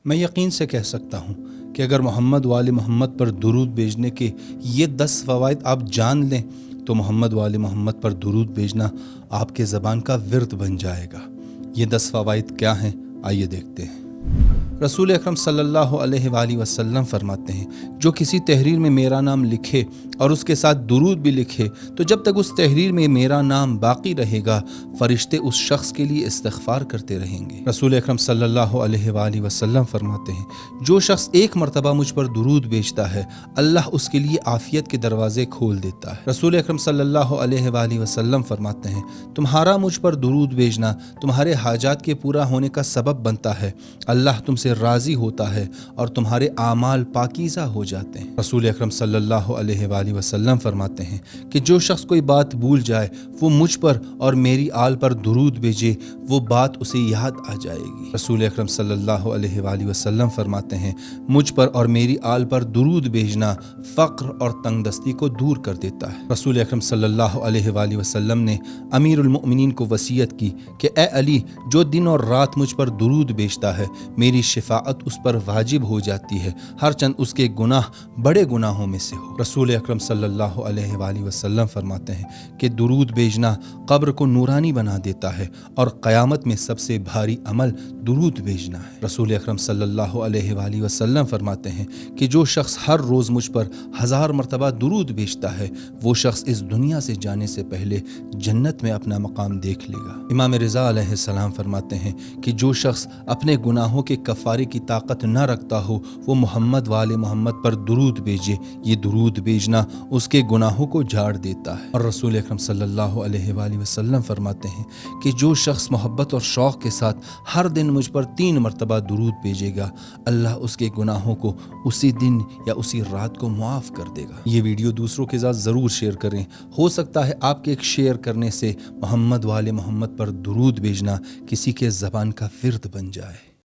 میں یقین سے کہہ سکتا ہوں کہ اگر محمد وآل محمد پر درود بھیجنے کے یہ 10 فوائد آپ جان لیں تو محمد وآل محمد پر درود بھیجنا آپ کے زبان کا ورد بن جائے گا۔ یہ 10 فوائد کیا ہیں؟ آئیے دیکھتے ہیں۔ رسول اکرم صلی اللہ علیہ وآلہ وسلم فرماتے ہیں، جو کسی تحریر میں میرا نام لکھے اور اس کے ساتھ درود بھی لکھے تو جب تک اس تحریر میں میرا نام باقی رہے گا فرشتے اس شخص کے لیے استغفار کرتے رہیں گے۔ رسول اکرم صلی اللہ علیہ وآلہ وسلم فرماتے ہیں، جو شخص ایک مرتبہ مجھ پر درود بھیجتا ہے اللہ اس کے لیے عافیت کے دروازے کھول دیتا ہے۔ رسول اکرم صلی اللہ علیہ وآلہ وسلم فرماتے ہیں، تمہارا مجھ پر درود بھیجنا تمہارے حاجات کے پورا ہونے کا سبب بنتا ہے، اللہ تم سے راضی ہوتا ہے اور تمہارے اعمال پاکیزہ ہو جاتے ہیں۔ رسول اکرم صلی اللہ علیہ وآلہ وسلم فرماتے ہیں کہ جو شخص کوئی بات بھول جائے وہ مجھ پر اور میری آل پر درود بھیجے، وہ بات اسے یاد آ جائے گی۔ رسول اکرم صلی اللہ علیہ وآلہ وسلم فرماتے ہیں، مجھ پر اور میری آل پر درود بھیجنا فقر اور تنگ دستی کو دور کر دیتا ہے۔ رسول اکرم صلی اللہ علیہ وآلہ وسلم نے امیر المؤمنین کو وصیت کی کہ اے علی، جو دن اور رات مجھ پر درود بھیجتا ہے میری شفاعت اس پر واجب ہو جاتی ہے، ہر چند اس کے گناہ بڑے گناہوں میں سے ہو۔ رسول اکرم صلی اللہ علیہ وآلہ وسلم فرماتے ہیں کہ درود بھیجنا قبر کو نورانی بنا دیتا ہے اور قیامت میں سب سے بھاری عمل درود بھیجنا ہے۔ رسول اکرم صلی اللہ علیہ وآلہ وسلم فرماتے ہیں کہ جو شخص ہر روز مجھ پر 1000 مرتبہ درود بھیجتا ہے وہ شخص اس دنیا سے جانے سے پہلے جنت میں اپنا مقام دیکھ لے گا۔ امام رضا علیہ السلام فرماتے ہیں کہ جو شخص اپنے گناہوں کے کفارے کی طاقت نہ رکھتا ہو وہ محمد وآل محمد پر درود بھیجے، یہ درود بھیجنا اس کے گناہوں کو جھاڑ دیتا ہے۔ اور رسول اکرم صلی اللہ علیہ وآلہ وسلم فرماتے ہیں کہ جو شخص محبت اور شوق کے ساتھ ہر دن مجھ پر 3 مرتبہ درود بھیجے گا اللہ اس کے گناہوں کو اسی دن یا اسی رات کو معاف کر دے گا۔ یہ ویڈیو دوسروں کے ساتھ ضرور شیئر کریں، ہو سکتا ہے آپ کے ایک شیئر کرنے سے محمد وآل محمد پر درود بھیجنا کسی کے زبان کا ورد بن جائے۔